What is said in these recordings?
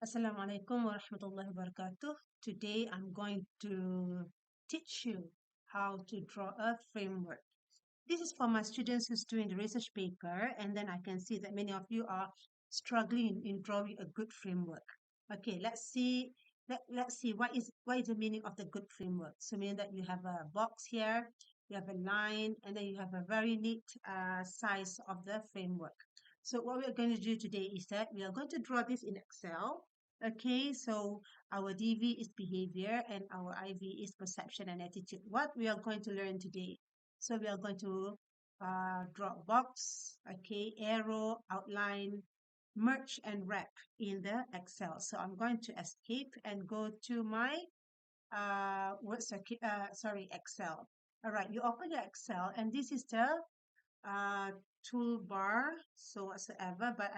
Assalamu alaikum wa rahmatullahi wa barakatuh. Today I'm going to teach you how to draw a framework. This is for my students who's doing the research paper, and then I can see that many of you are struggling in drawing a good framework. Okay, let's see. Let's see what is the meaning of the good framework. So meaning that you have a box here, you have a line, and then you have a very neat size of the framework. So what we are going to do today is that we are going to draw this in Excel. Okay, so our DV is behavior and our IV is perception and attitude. What we are going to learn today. So we are going to draw a box, okay, arrow, outline, merge and wrap in the Excel. So I'm going to escape and go to my Excel. All right, you open your Excel and this is the uh, toolbar, so whatsoever, but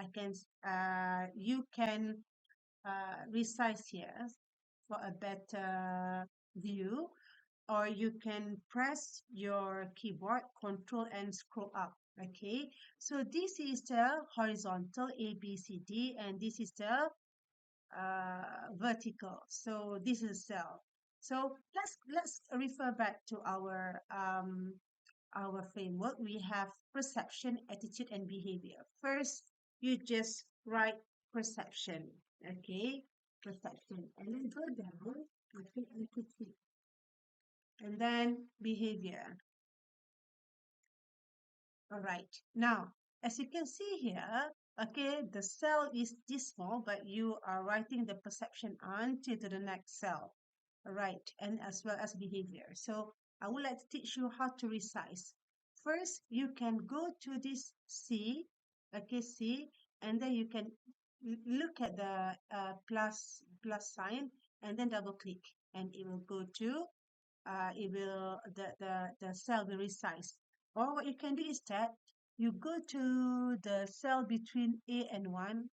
you can resize here for a better view, or you can press your keyboard control and scroll up. Okay, so this is the horizontal ABCD and this is the vertical, so this is cell. So let's refer back to our framework. We have perception, attitude, and behavior. First, you just write perception, okay? Perception, and then go down, okay, entity, and then behavior. All right. Now, as you can see here, okay, the cell is this small, but you are writing the perception onto to the next cell. All right, and as well as behavior. So I would like to teach you how to resize. First, you can go to this C, okay, C, and then you can look at the plus sign, and then double click, and it will go to the cell will resize. Or what you can do is that you go to the cell between A and 1,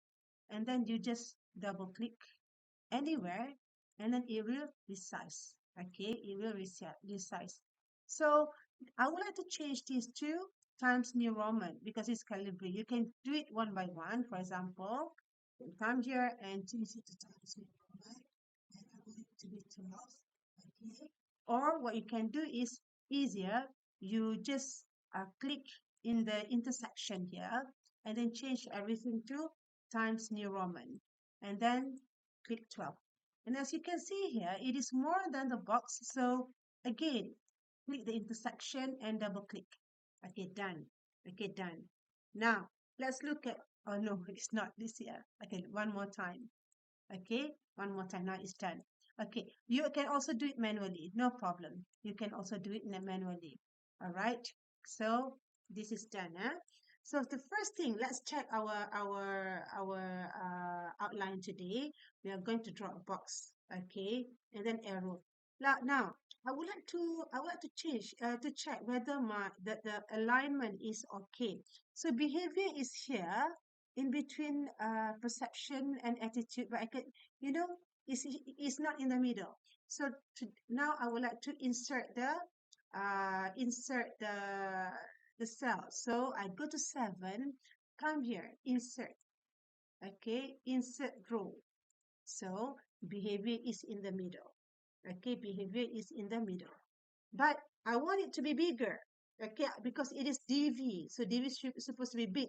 and then you just double click anywhere, and then it will resize. Okay, it will resize. So I would like to change this to Times New Roman because it's Calibri. You can do it one by one. For example, you come here and change it to Times New Roman, and I want it to be 12. Okay. Or what you can do is easier. You just click in the intersection here and then change everything to Times New Roman and then click 12. And as you can see here, it is more than the box. So again, click the intersection and double click. Okay, done. Okay, done. Now, let's look at, oh no, it's not this here. Okay, one more time. Okay, one more time. Now it's done. Okay, you can also do it manually. No problem. You can also do it manually. All right. So this is done. So the first thing, let's check our outline today. We are going to draw a box. Okay, and then arrow. Now I would like to change to check whether the alignment is okay. So behavior is here in between perception and attitude, but I can, you know, it's not in the middle. So now I would like to insert the cell. So I go to 7, come here, insert. Okay, insert row. So behavior is in the middle. Okay, behavior is in the middle. But I want it to be bigger. Okay, because it is DV. So DV is supposed to be big.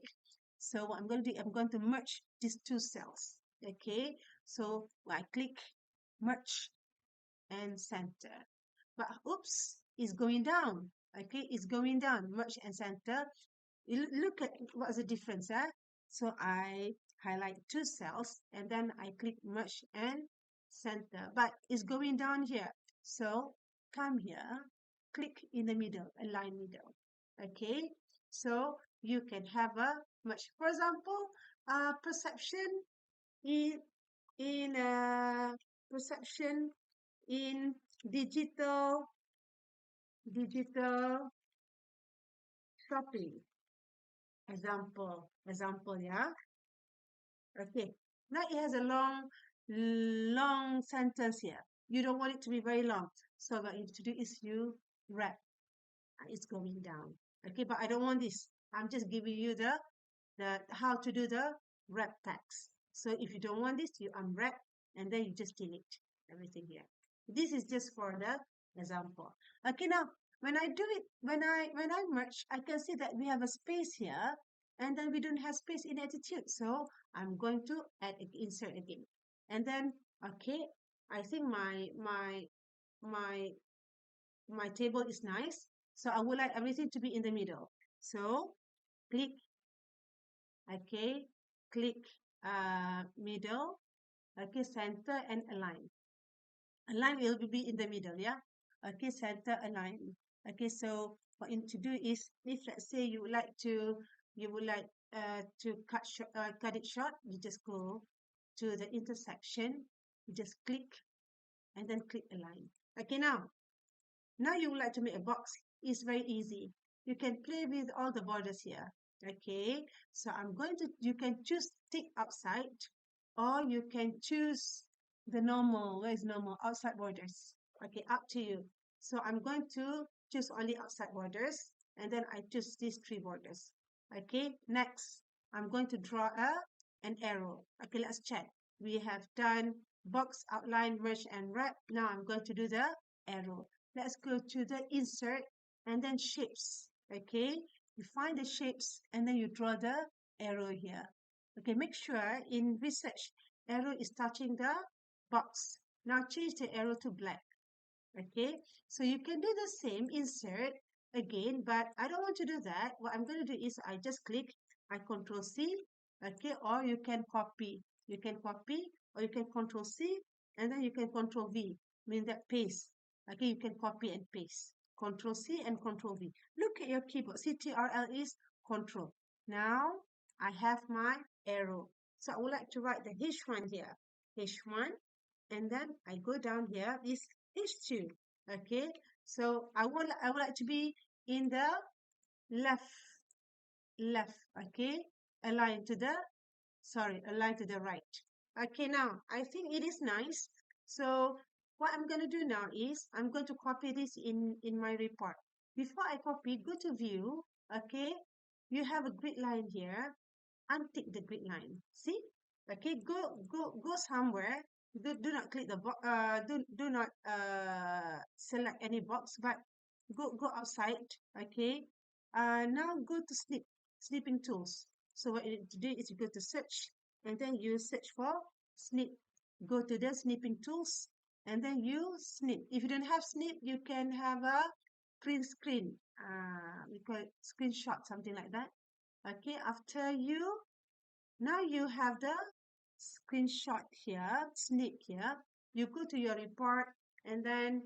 So what I'm going to do, I'm going to merge these two cells. Okay, so I click merge and center. But oops, it's going down. Okay, it's going down. Merge and center. You look at what's the difference. So I highlight two cells and then I click merge and center. But it's going down here. So come here, click in the middle, align middle. Okay, so you can have a merge. For example, perception in in perception in digital shopping. Example, yeah. Okay. Now it has a long sentence here. You don't want it to be very long. So what you need to do is you wrap. It's going down. Okay, but I don't want this. I'm just giving you the how to do the wrap text. So if you don't want this, you unwrap and then you just delete everything here. This is just for the example. Okay, now when I do it, when I merge, I can see that we have a space here, and then we don't have space in attitude. So I'm going to add insert again, and then okay, I think my my table is nice. So I would like everything to be in the middle. So click, okay, click middle, okay, center and align. Align will be in the middle, yeah. Okay, center align. Okay, so what you need to do is, if let's say you would like to cut it short, you just go to the intersection, you just click and then click align. Okay, now you would like to make a box. It's very easy. You can play with all the borders here. Okay, so you can choose tick outside, or you can choose the normal, where is normal? Outside borders. Okay, up to you. So I'm going to choose only outside borders, and then I choose these three borders. Okay, next, I'm going to draw an arrow. Okay, let's check. We have done box, outline, merge, and wrap. Now I'm going to do the arrow. Let's go to the insert and then shapes. Okay, you find the shapes and then you draw the arrow here. Okay, make sure in research arrow is touching the box. Now change the arrow to black. Okay, so you can do the same insert again, but I don't want to do that. What I'm going to do is I just click, I control C, okay, or you can copy. You can copy, or you can control C, and then you can control V, mean that paste. Okay, you can copy and paste. Control C and control V. Look at your keyboard. CTRL is control. Now I have my arrow. So I would like to write the H1 here. H1, and then I go down here, this H2. Okay, so I would like to be in the left, okay, align to the, sorry, align to the right. Okay, now I think it is nice. So what I'm going to do now is I'm going to copy this in my report. Before I copy, go to view. Okay, you have a grid line here. Untick the grid line. See? Okay, go somewhere. Do not click the box. Do not select any box, but go outside. Okay. Now go to snipping tools. So what you need to do is you go to search, and then you search for snip. Go to the snipping tools, and then you snip. If you don't have snip, you can have a print screen. We call it screenshot, something like that. Okay, after you, now you have the screenshot here, snip here. You go to your report and then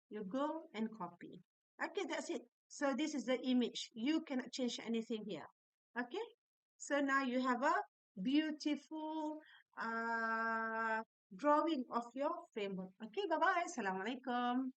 you go and copy. Okay, that's it. So this is the image. You cannot change anything here. Okay, so now you have a beautiful drawing of your framework. Okay, bye-bye. Assalamualaikum.